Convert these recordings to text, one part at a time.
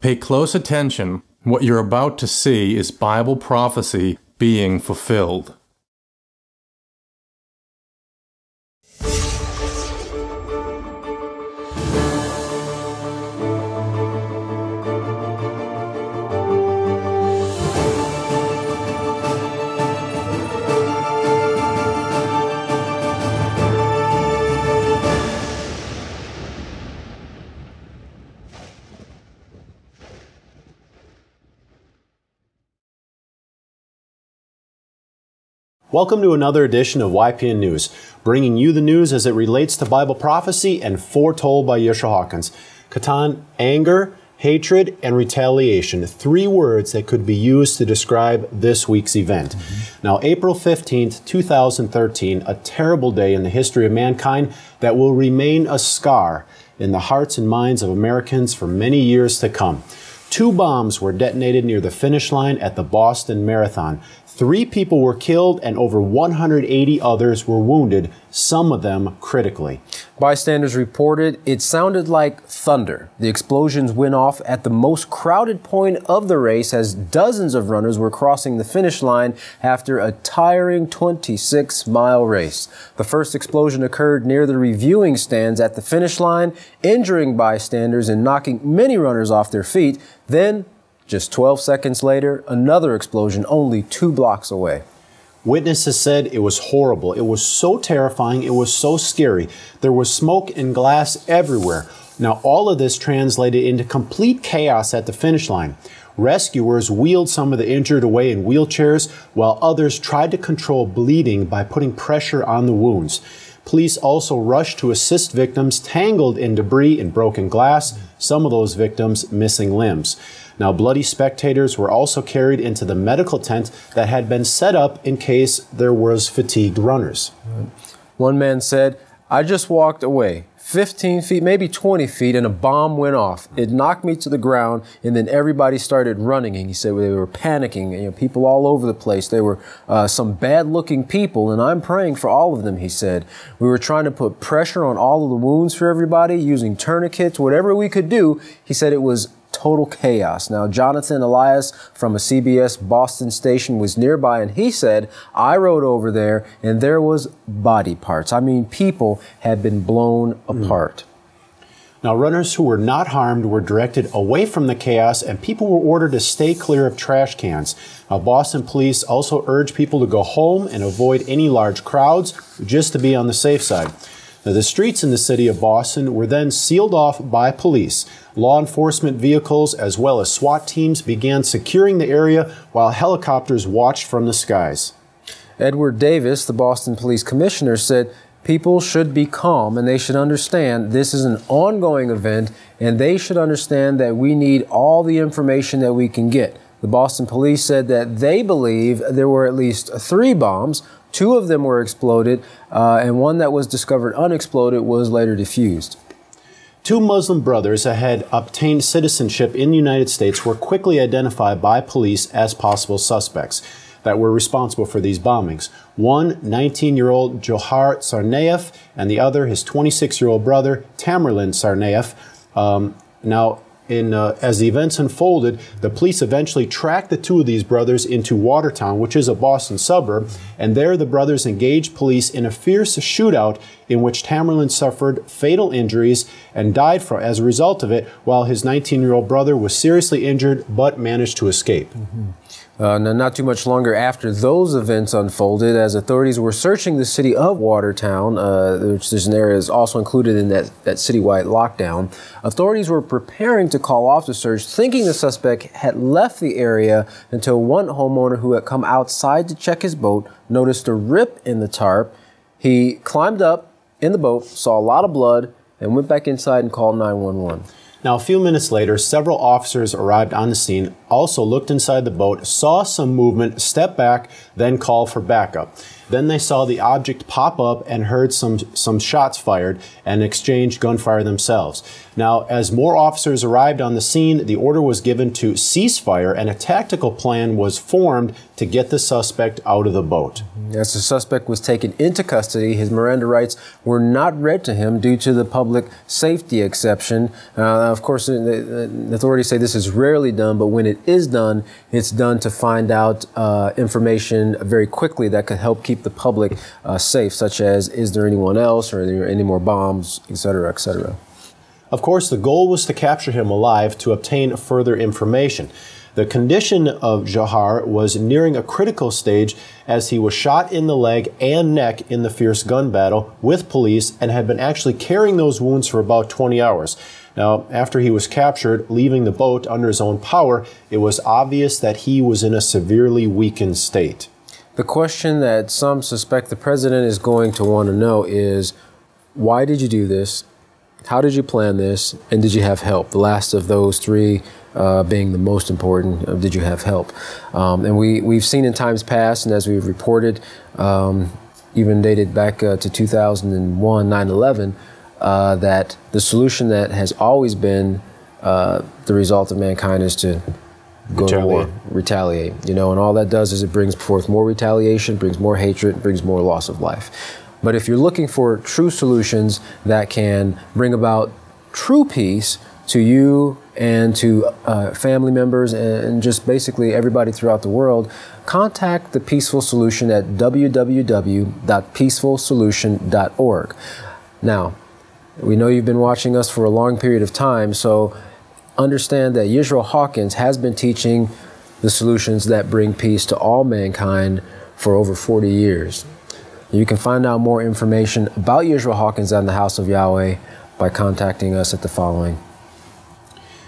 Pay close attention. What you're about to see is Bible prophecy being fulfilled. Welcome to another edition of YPN News, bringing you the news as it relates to Bible prophecy and foretold by Yeshua Hawkins. Katan, anger, hatred, and retaliation, three words that could be used to describe this week's event. Now, April 15th, 2013, a terrible day in the history of mankind that will remain a scar in the hearts and minds of Americans for many years to come. 2 bombs were detonated near the finish line at the Boston Marathon. 3 people were killed and over 180 others were wounded, some of them critically. Bystanders reported it sounded like thunder. The explosions went off at the most crowded point of the race as dozens of runners were crossing the finish line after a tiring 26-mile race. The first explosion occurred near the reviewing stands at the finish line, injuring bystanders and knocking many runners off their feet. Then, just 12 seconds later, another explosion only 2 blocks away. Witnesses said it was horrible. It was so terrifying. It was so scary. There was smoke and glass everywhere. Now, all of this translated into complete chaos at the finish line. Rescuers wheeled some of the injured away in wheelchairs, while others tried to control bleeding by putting pressure on the wounds. Police also rushed to assist victims tangled in debris and broken glass, some of those victims missing limbs. Now, bloody spectators were also carried into the medical tent that had been set up in case there was fatigued runners. One man said, "I just walked away 15 feet, maybe 20 feet, and a bomb went off. It knocked me to the ground, and then everybody started running." And he said they were panicking, people all over the place. They were some bad-looking people, and I'm praying for all of them, he said. We were trying to put pressure on all of the wounds for everybody, using tourniquets, whatever we could do. He said it was total chaos. Now, Jonathan Elias from a CBS Boston station was nearby, and he said, "I rode over there, and there was body parts. I mean, people had been blown apart." Now, runners who were not harmed were directed away from the chaos, and people were ordered to stay clear of trash cans. Now, Boston police also urged people to go home and avoid any large crowds, just to be on the safe side. Now, the streets in the city of Boston were then sealed off by police. Law enforcement vehicles as well as SWAT teams began securing the area while helicopters watched from the skies. Edward Davis, the Boston Police Commissioner, said people should be calm and they should understand this is an ongoing event and they should understand that we need all the information that we can get. The Boston police said that they believe there were at least 3 bombs. 2 of them were exploded, and one that was discovered unexploded was later defused. 2 Muslim brothers that had obtained citizenship in the United States were quickly identified by police as possible suspects that were responsible for these bombings. One, 19-year-old Johar Tsarnaev, and the other, his 26-year-old brother, Tamerlan Tsarnaev. As the events unfolded, the police eventually tracked the 2 of these brothers into Watertown, which is a Boston suburb, and there the brothers engaged police in a fierce shootout in which Tamerlan suffered fatal injuries and died as a result of it, while his 19-year-old brother was seriously injured but managed to escape. Now, not too much longer after those events unfolded, as authorities were searching the city of Watertown, which is an area is also included in that citywide lockdown, authorities were preparing to call off the search, thinking the suspect had left the area until one homeowner who had come outside to check his boat noticed a rip in the tarp. He climbed up in the boat, saw a lot of blood, and went back inside and called 911. Now, a few minutes later, several officers arrived on the scene, also looked inside the boat, saw some movement, stepped back, then called for backup. Then they saw the object pop up and heard some shots fired and exchanged gunfire themselves. Now, as more officers arrived on the scene, the order was given to cease fire and a tactical plan was formed to get the suspect out of the boat. As the suspect was taken into custody, his Miranda rights were not read to him due to the public safety exception. Of course, the authorities say this is rarely done, but when it is done, it's done to find out information very quickly that could help keep the public safe, such as, is there anyone else, or are there any more bombs, etc., etc. Of course, the goal was to capture him alive to obtain further information. The condition of Jahar was nearing a critical stage as he was shot in the leg and neck in the fierce gun battle with police and had been actually carrying those wounds for about 20 hours. Now, after he was captured, leaving the boat under his own power, it was obvious that he was in a severely weakened state. The question that some suspect the president is going to want to know is, why did you do this? How did you plan this? And did you have help? The last of those three being the most important, did you have help? And we've seen in times past, and as we've reported, even dated back to 2001, 9/11, that the solution that has always been the result of mankind is to go to war, retaliate. You know, and all that does is it brings forth more retaliation, brings more hatred, brings more loss of life. But if you're looking for true solutions that can bring about true peace to you and to family members and just basically everybody throughout the world, contact the Peaceful Solution at www.peacefulsolution.org. Now, we know you've been watching us for a long period of time, so understand that Yisrael Hawkins has been teaching the solutions that bring peace to all mankind for over 40 years. You can find out more information about Yisrael Hawkins and the House of Yahweh by contacting us at the following.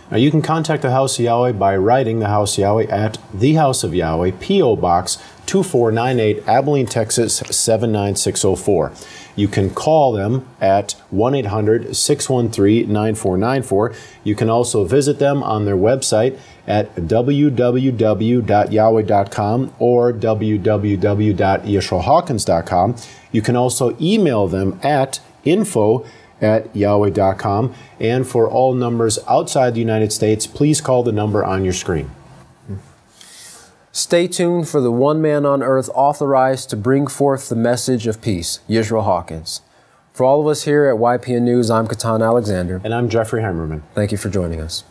Now, you can contact the House of Yahweh by writing the House of Yahweh at the House of Yahweh, P.O. Box 2498, Abilene, Texas 79604. You can call them at 1-800-613-9494. You can also visit them on their website at www.yahweh.com or www.yisraelhawkins.com. You can also email them at info@yahweh.com. And for all numbers outside the United States, please call the number on your screen. Stay tuned for the one man on earth authorized to bring forth the message of peace, Yisrael Hawkins. For all of us here at YPN News, I'm Katan Alexander. And I'm Jeffrey Heimerman. Thank you for joining us.